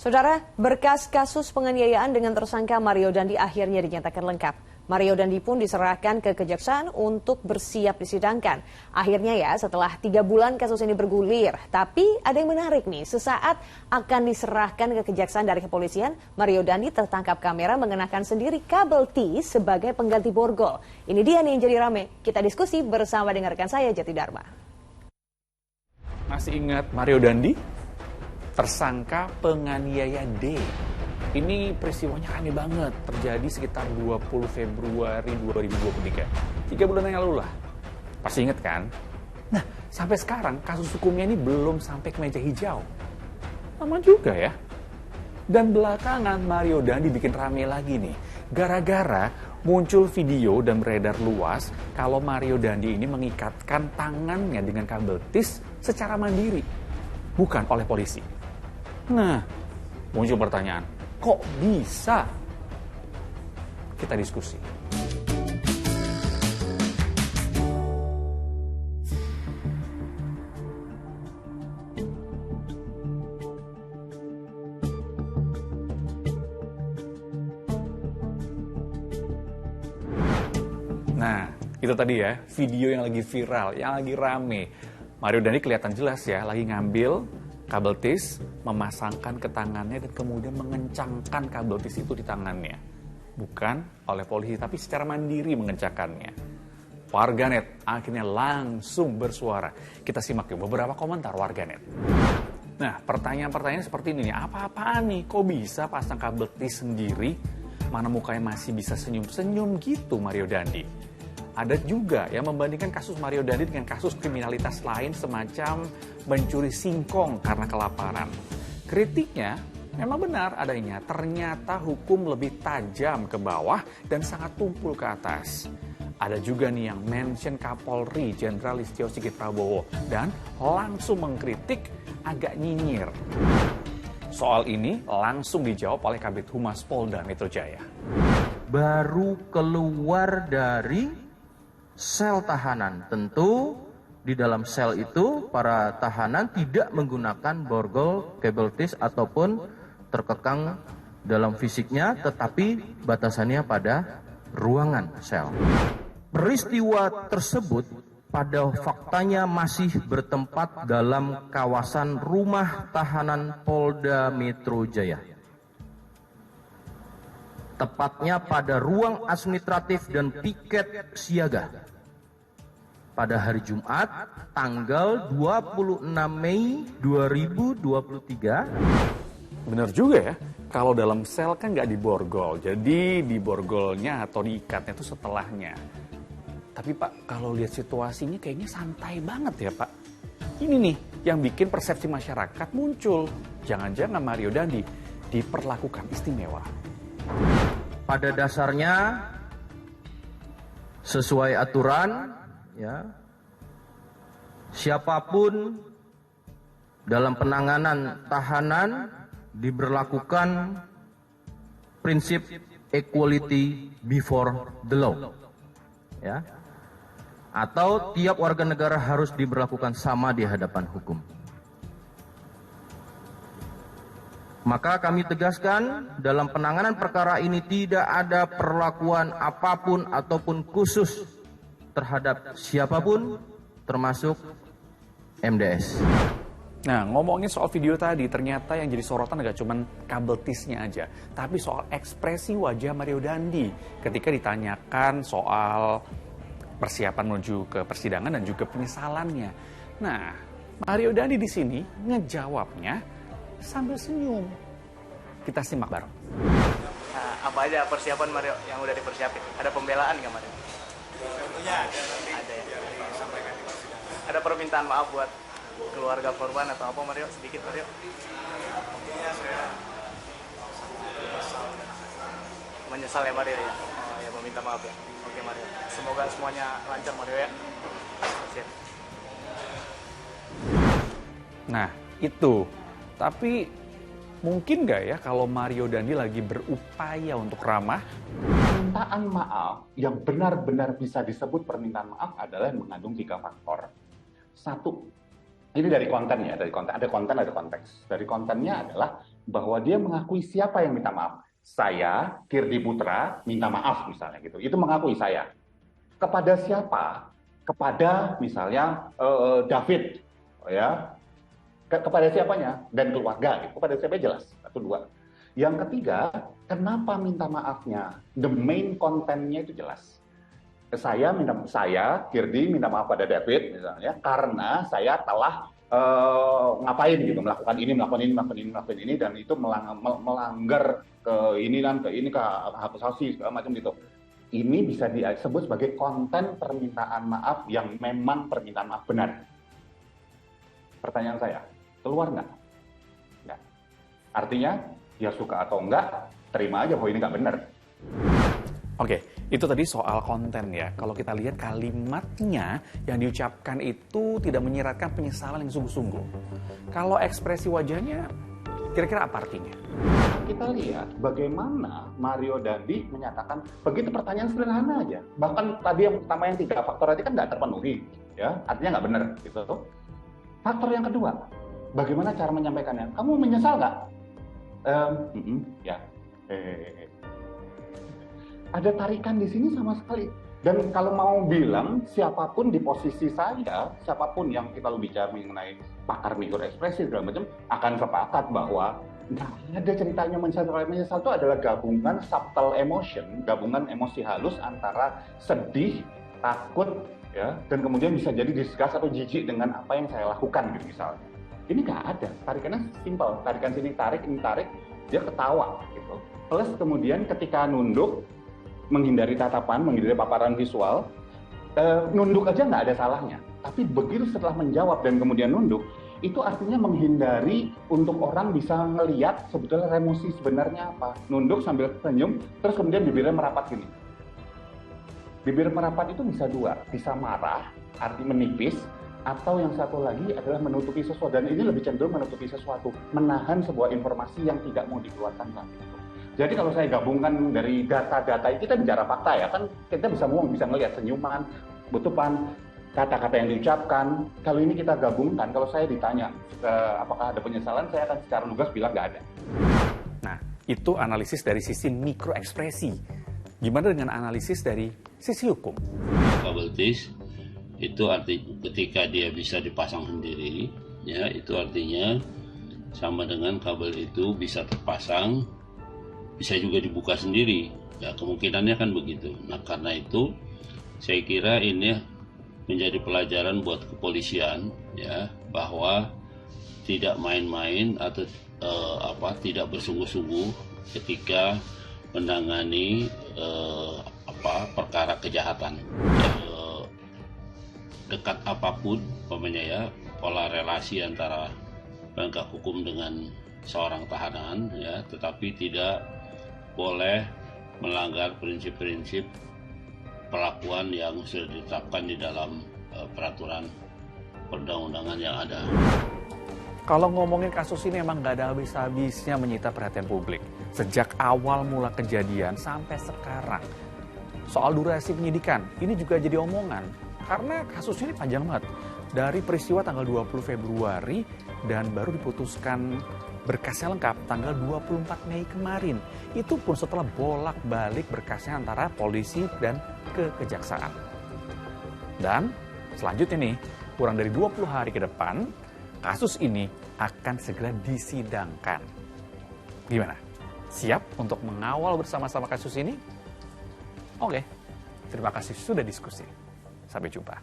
Saudara, berkas kasus penganiayaan dengan tersangka Mario Dandi akhirnya dinyatakan lengkap. Mario Dandi pun diserahkan ke kejaksaan untuk bersiap disidangkan. Akhirnya ya, setelah 3 bulan kasus ini bergulir. Tapi ada yang menarik nih, sesaat akan diserahkan ke kejaksaan dari kepolisian, Mario Dandi tertangkap kamera mengenakan sendiri kabel T sebagai pengganti borgol. Ini dia nih yang jadi rame. Kita diskusi bersama dengan rekan saya, Jati Dharma. Masih ingat Mario Dandi? Tersangka penganiaya D. Ini peristiwanya aneh banget, terjadi sekitar 20 Februari 2023. 3 bulan yang lalu lah. Pasti inget kan? Nah, sampai sekarang kasus hukumnya ini belum sampai ke meja hijau. Lama juga ya. Dan belakangan Mario Dandi bikin rame lagi nih. Gara-gara muncul video dan beredar luas kalau Mario Dandi ini mengikatkan tangannya dengan kabel tis secara mandiri. Bukan oleh polisi. Nah, muncul pertanyaan, kok bisa? Kita diskusi. Nah, itu tadi ya, video yang lagi viral, yang lagi rame. Mario Dandi kelihatan jelas ya, lagi ngambil kabel tis, memasangkan ke tangannya dan kemudian mengencangkan kabel tis itu di tangannya. Bukan oleh polisi, tapi secara mandiri mengencangkannya. Warganet akhirnya langsung bersuara. Kita simak yuk beberapa komentar warganet. Nah, pertanyaan-pertanyaan seperti ini nih, apa-apaan nih? Kok bisa pasang kabel tis sendiri? Mana mukanya masih bisa senyum-senyum gitu Mario Dandi? Ada juga yang membandingkan kasus Mario Dandi dengan kasus kriminalitas lain semacam mencuri singkong karena kelaparan. Kritiknya memang benar adanya, ternyata hukum lebih tajam ke bawah dan sangat tumpul ke atas. Ada juga nih yang mention Kapolri Jenderal Listio Sigit Prabowo dan langsung mengkritik agak nyinyir. Soal ini langsung dijawab oleh Kabid Humas Polda Metro Jaya. Baru keluar dari sel tahanan, tentu di dalam sel itu para tahanan tidak menggunakan borgol, kabel tis ataupun terkekang dalam fisiknya, tetapi batasannya pada ruangan sel. Peristiwa tersebut pada faktanya masih bertempat dalam kawasan rumah tahanan Polda Metro Jaya. Tepatnya pada ruang administratif dan piket siaga. Pada hari Jumat, tanggal 26 Mei 2023. Benar juga ya, kalau dalam sel kan nggak diborgol, jadi diborgolnya atau diikatnya itu setelahnya. Tapi Pak, kalau lihat situasinya kayaknya santai banget ya Pak. Ini nih yang bikin persepsi masyarakat muncul. Jangan-jangan Mario Dandi diperlakukan istimewa. Pada dasarnya sesuai aturan ya, siapapun dalam penanganan tahanan diberlakukan prinsip equality before the law ya, atau tiap warga negara harus diberlakukan sama di hadapan hukum. Maka kami tegaskan dalam penanganan perkara ini tidak ada perlakuan apapun ataupun khusus terhadap siapapun, termasuk MDS. Nah, ngomongin soal video tadi, ternyata yang jadi sorotan agak cuman kabel tisnya aja. Tapi soal ekspresi wajah Mario Dandi ketika ditanyakan soal persiapan menuju ke persidangan dan juga penyesalannya. Nah, Mario Dandi di sini ngejawabnya sambil senyum. Kita simak bareng. Nah, apa aja persiapan Mario yang udah dipersiapin? Ada pembelaan nggak Mario? Tentunya ada nanti Ada ya? disampaikan di persidangan. Ada permintaan maaf buat keluarga korban atau apa Mario? Sedikit Mario? Intinya saya Menyesal ya Mario ya? Oh ya, meminta maaf ya. Oke Mario. Semoga semuanya lancar Mario ya. Siap. Nah, itu. Tapi mungkin nggak ya kalau Mario Dandi lagi berupaya untuk ramah? Permintaan maaf yang benar-benar bisa disebut permintaan maaf adalah yang mengandung 3 faktor. Satu, ini dari konten ya, dari konten. Ada konten, ada konteks. Dari kontennya adalah bahwa dia mengakui siapa yang minta maaf. Saya, Kirdi Putra, minta maaf misalnya gitu. Itu mengakui saya. Kepada siapa? Kepada misalnya David, ya. Kepada siapanya? Dan keluarga. Gitu. Kepada siapa jelas. 1, 2. Yang ketiga, kenapa minta maafnya? The main content-nya itu jelas. Saya, Kirdi, minta maaf pada David misalnya, karena saya telah ngapain gitu, melakukan ini, dan itu melanggar ke ini, ke hak asasi segala macam gitu. Ini bisa disebut sebagai konten permintaan maaf yang memang permintaan maaf benar. Pertanyaan saya, keluar nggak? Nggak. Artinya, dia suka atau enggak, terima aja bahwa ini nggak benar. Oke, itu tadi soal konten ya. Kalau kita lihat kalimatnya yang diucapkan itu tidak menyiratkan penyesalan yang sungguh-sungguh. Kalau ekspresi wajahnya, kira-kira apa artinya? Kita lihat bagaimana Mario Dandi menyatakan, begitu pertanyaan sederhana aja. Bahkan tadi yang pertama yang 3 faktor tadi kan nggak terpenuhi, ya, artinya nggak benar gitu. Faktor yang kedua, bagaimana cara menyampaikannya? Kamu menyesal nggak? Ya. Ada tarikan di sini sama sekali. Dan kalau mau bilang siapapun di posisi saya, siapapun yang kita lalu bicara mengenai pakar mikroekspresi segala macam, akan sepakat bahwa nggak ada ceritanya menyesal. Menyesal itu adalah gabungan subtle emotion, gabungan emosi halus antara sedih, takut, ya, dan kemudian bisa jadi disgust atau jijik dengan apa yang saya lakukan gitu misalnya. Ini nggak ada, tarikannya simpel, tarikan sini tarik, ini tarik, dia ketawa gitu. Plus kemudian ketika nunduk, menghindari tatapan, menghindari paparan visual, nunduk aja nggak ada salahnya. Tapi begitu setelah menjawab dan kemudian nunduk, itu artinya menghindari untuk orang bisa ngelihat sebetulnya emosi sebenarnya apa. Nunduk sambil senyum, terus kemudian bibirnya merapat gini. Bibir merapat itu bisa 2, bisa marah, arti menipis, atau yang satu lagi adalah menutupi sesuatu. Dan ini lebih cenderung menutupi sesuatu, menahan sebuah informasi yang tidak mau dikeluarkan lagi. Jadi kalau saya gabungkan dari data-data, kita bicara fakta ya, kan kita bisa ngelihat senyuman, butuhan, kata-kata yang diucapkan. Kalau ini kita gabungkan, kalau saya ditanya apakah ada penyesalan, saya akan secara lugas bilang nggak ada. Nah, itu analisis dari sisi mikroekspresi. Gimana dengan analisis dari sisi hukum? Kabeltis itu arti ketika dia bisa dipasang sendiri, ya itu artinya sama dengan kabel itu bisa terpasang, bisa juga dibuka sendiri, ya kemungkinannya kan begitu. Nah karena itu saya kira ini menjadi pelajaran buat kepolisian, ya bahwa tidak main-main atau tidak bersungguh-sungguh ketika menangani perkara kejahatan. Dekat apapun, umpamanya ya pola relasi antara penegak hukum dengan seorang tahanan, ya tetapi tidak boleh melanggar prinsip-prinsip perlakuan yang sudah ditetapkan di dalam peraturan perundang-undangan yang ada. Kalau ngomongin kasus ini emang nggak ada habis-habisnya menyita perhatian publik. Sejak awal mula kejadian sampai sekarang. Soal durasi penyidikan, ini juga jadi omongan. Karena kasus ini panjang banget. Dari peristiwa tanggal 20 Februari dan baru diputuskan berkasnya lengkap tanggal 24 Mei kemarin. Itu pun setelah bolak-balik berkasnya antara polisi dan kejaksaan. Dan selanjutnya nih, kurang dari 20 hari ke depan, kasus ini akan segera disidangkan. Gimana? Siap untuk mengawal bersama-sama kasus ini? Oke, terima kasih sudah diskusi. Sampai jumpa.